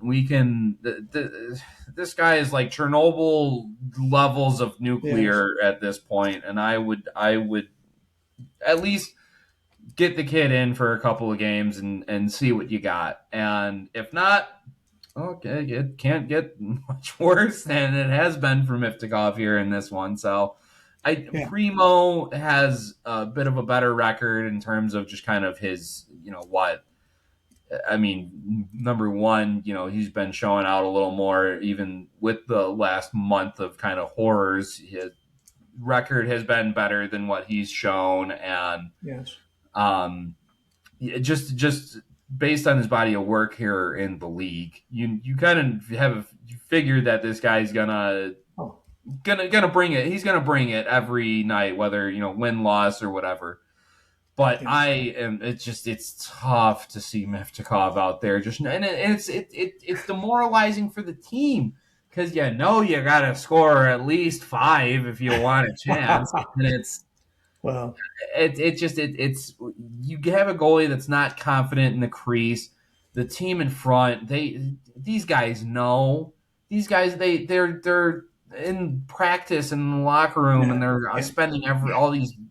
B: this guy is like Chernobyl levels of nuclear at this point, and I would at least get the kid in for a couple of games and see what you got. And if not, okay, it can't get much worse than it has been for Miftakov here in this one. So Primo has a bit of a better record in terms of just kind of his, number one, he's been showing out a little more even with the last month of kind of horrors. His record has been better than what he's shown. And just based on his body of work here in the league, you kind of have figured that this guy's gonna bring it. He's gonna bring it every night, whether win, loss, or whatever. But it's tough to see Miftakov out there. It's demoralizing for the team because you gotta score at least 5 if you want a chance, and it's.
A: Well,
B: it's you have a goalie that's not confident in the crease. The team in front, these guys they're in practice in the locker room and they're spending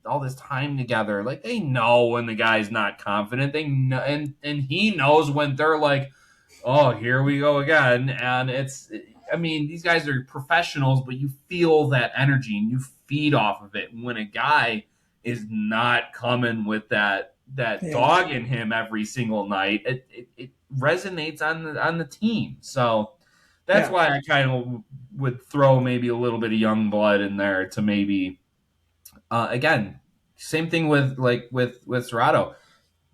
B: all this time together. Like they know when the guy's not confident. They know, and he knows when they're like, oh, here we go again. And these guys are professionals, but you feel that energy and you feed off of it. When a guy is not coming with that dog in him every single night, it resonates on the team. So that's why I kind of would throw maybe a little bit of young blood in there to maybe again, same thing with Cerrato.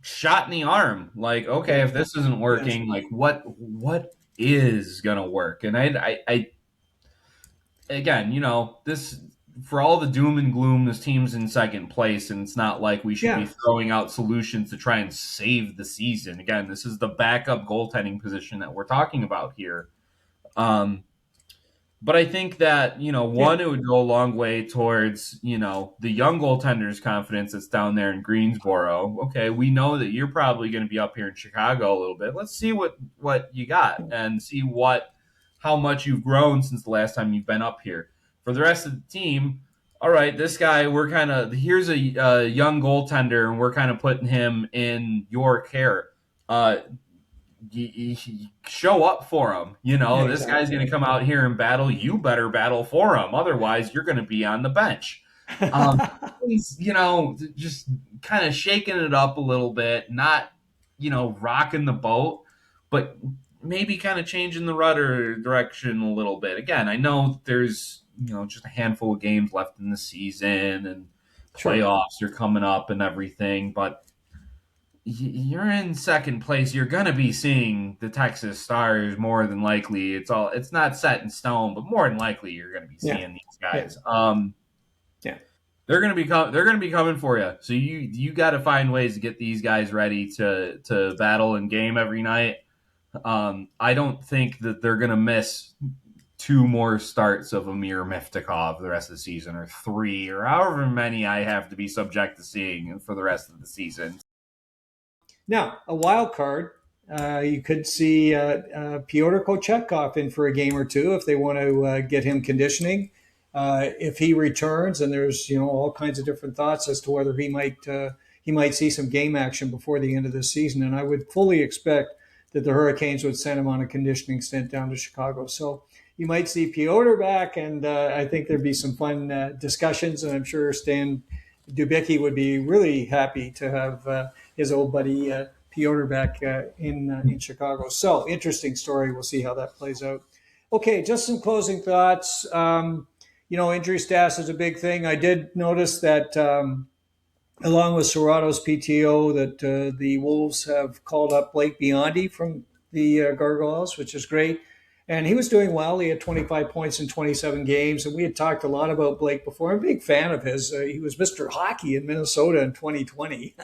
B: Shot in the arm. Like, okay, if this isn't working, like what is gonna work? And I again, this, for all the doom and gloom, this team's in second place, and it's not like we should be throwing out solutions to try and save the season. Again, this is the backup goaltending position that we're talking about here. But I think that, it would go a long way towards, the young goaltender's confidence that's down there in Greensboro. Okay, we know that you're probably going to be up here in Chicago a little bit. Let's see what you got and see how much you've grown since the last time you've been up here. For the rest of the team, all right, this guy, here's a young goaltender, and we're kind of putting him in your care. You show up for him. This guy's going to come out here and battle. You better battle for him. Otherwise, you're going to be on the bench. Just kind of shaking it up a little bit, not, rocking the boat, but maybe kind of changing the rudder direction a little bit. Again, I know there's, just a handful of games left in the season and playoffs are coming up and everything, but you're in second place. You're going to be seeing the Texas Stars more than likely. It's not set in stone, but more than likely you're going to be seeing these guys. they're going to be coming for you. So you got to find ways to get these guys ready to battle in game every night. I don't think that they're going to miss 2 more starts of Amir Miftakov the rest of the season, or 3, or however many I have to be subject to seeing for the rest of the season.
A: Now, a wild card, you could see Pyotr Kochetkov in for a game or two if they want to get him conditioning. If he returns, and there's all kinds of different thoughts as to whether he might see some game action before the end of the season, and I would fully expect that the Hurricanes would send him on a conditioning stint down to Chicago. So you might see Pyotr back, and I think there'd be some fun discussions, and I'm sure Stan Dubicki would be really happy to have his old buddy Pyotr back in Chicago. So interesting story. We'll see how that plays out. Okay, just some closing thoughts. Injury status is a big thing. I did notice that along with Cerrato's PTO that the Wolves have called up Blake Biondi from the Gargoyles, which is great. And he was doing well. He had 25 points in 27 games. And we had talked a lot about Blake before. I'm a big fan of his. He was Mr. Hockey in Minnesota in 2020.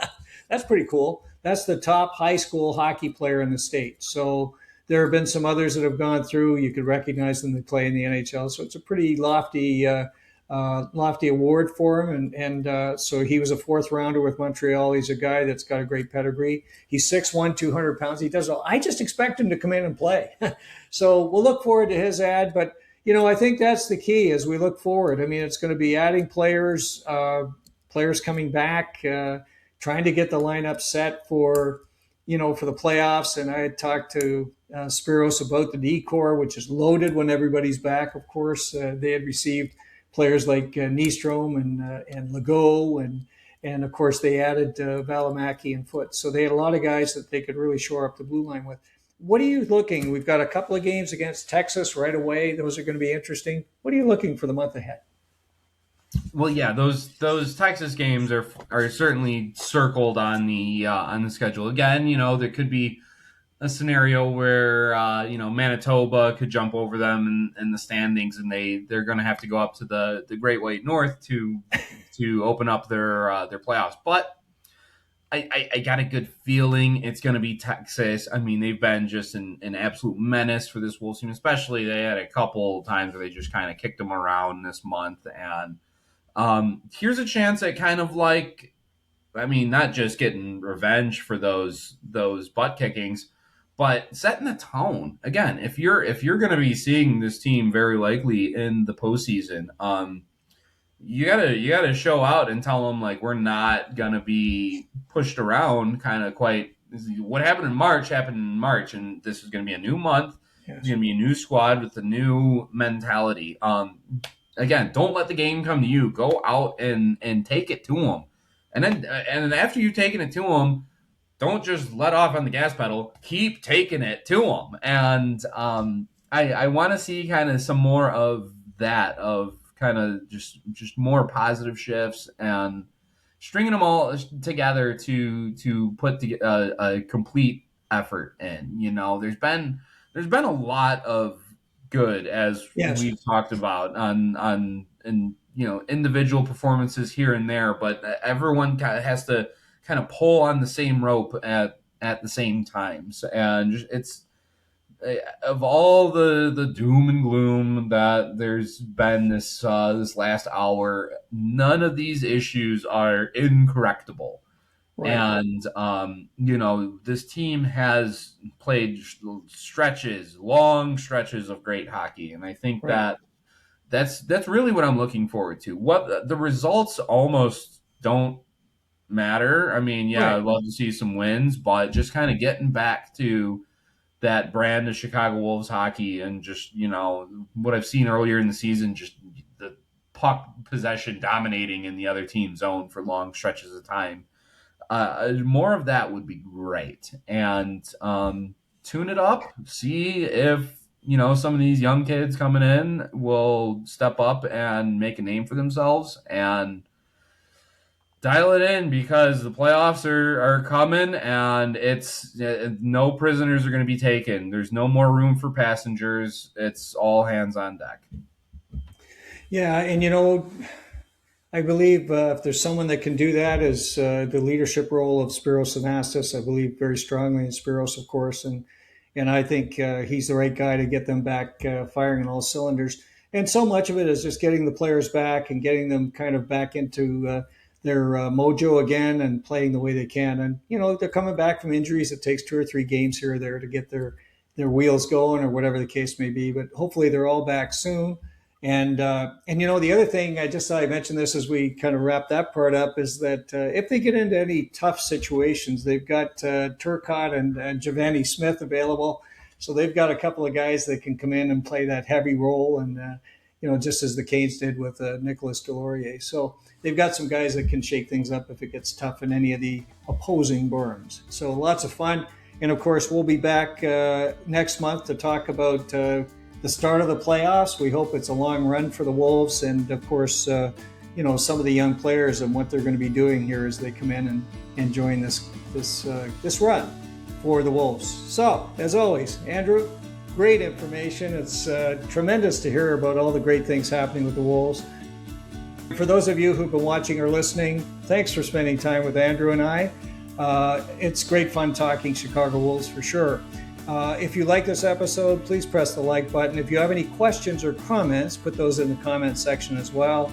A: That's pretty cool. That's the top high school hockey player in the state. So there have been some others that have gone through. You could recognize them. They play in the NHL. So it's a pretty lofty award for him. And so he was a 4th rounder with Montreal. He's a guy that's got a great pedigree. He's 6'1", 200 pounds. He does all. I just expect him to come in and play. So we'll look forward to his ad. But, I think that's the key as we look forward. I mean, it's going to be adding players, players coming back, trying to get the lineup set for the playoffs. And I had talked to Spiros about the D-Corps, which is loaded when everybody's back. Of course, they had received players like Nystrom and Legault, and of course they added Valimaki and Foot. So they had a lot of guys that they could really shore up the blue line with. What are you looking? We've got a couple of games against Texas right away. Those are going to be interesting. What are you looking for the month ahead?
B: Well, yeah, those Texas games are certainly circled on the schedule. Again, there could be a scenario where Manitoba could jump over them in the standings, and they're going to have to go up to the Great White North to open up their playoffs. But I got a good feeling it's going to be Texas. I mean, they've been just an absolute menace for this Wolves team, especially they had a couple times where they just kind of kicked them around this month. And here's a chance at kind of like, not just getting revenge for those butt kickings, but setting the tone. Again, if you're going to be seeing this team very likely in the postseason, you gotta show out and tell them, like, we're not gonna be pushed around. Kind of quite what happened in March, and this is gonna be a new month. Yes. It's gonna be a new squad with a new mentality. Again, don't let the game come to you. Go out and take it to them, and then after you've taken it to them, don't just let off on the gas pedal. Keep taking it to them. And I want to see kind of some more of that, of kind of just more positive shifts and stringing them all together to put a complete effort in. There's been a lot of good, as yes, we've talked about on individual performances here and there, but everyone has to kind of pull on the same rope at the same times. And it's, of all the doom and gloom that there's been this last hour, none of these issues are incorrectable. Right. And this team has played long stretches of great hockey, and I think right, that's really what I'm looking forward to. What the results almost don't matter. I mean, yeah, right, I'd love to see some wins, but just kind of getting back to that brand of Chicago Wolves hockey, and just, what I've seen earlier in the season, just the puck possession dominating in the other team's zone for long stretches of time. More of that would be great. And tune it up, see if, some of these young kids coming in will step up and make a name for themselves, and dial it in, because the playoffs are coming, and it's no prisoners are going to be taken. There's no more room for passengers. It's all hands on deck.
A: Yeah, and I believe if there's someone that can do that is the leadership role of Spiros Anastas. I believe very strongly in Spiros, of course, and I think he's the right guy to get them back firing on all cylinders. And so much of it is just getting the players back and getting them kind of back into their mojo again and playing the way they can. And, they're coming back from injuries. It takes 2 or 3 games here or there to get their wheels going or whatever the case may be. But hopefully they're all back soon. And the other thing, I just thought I mentioned this as we kind of wrap that part up, is that if they get into any tough situations, they've got Turcotte and Giovanni Smith available. So they've got a couple of guys that can come in and play that heavy role, and just as the Canes did with Nicolas Deslauriers. So they've got some guys that can shake things up if it gets tough in any of the opposing berms. So lots of fun. And of course, we'll be back next month to talk about the start of the playoffs. We hope it's a long run for the Wolves, and of course, some of the young players and what they're going to be doing here as they come in and join this run for the Wolves. So, as always, Andrew, great information. It's tremendous to hear about all the great things happening with the Wolves. For those of you who've been watching or listening, thanks for spending time with Andrew and I. It's great fun talking Chicago Wolves for sure. If you like this episode, please press the like button. If you have any questions or comments, put those in the comment section as well.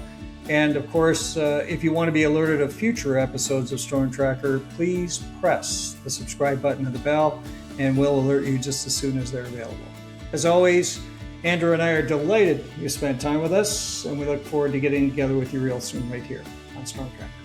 A: And of course, if you want to be alerted of future episodes of Storm Tracker, please press the subscribe button and the bell, and we'll alert you just as soon as they're available. As always, Andrew and I are delighted you spent time with us, and we look forward to getting together with you real soon right here on Storm Tracker.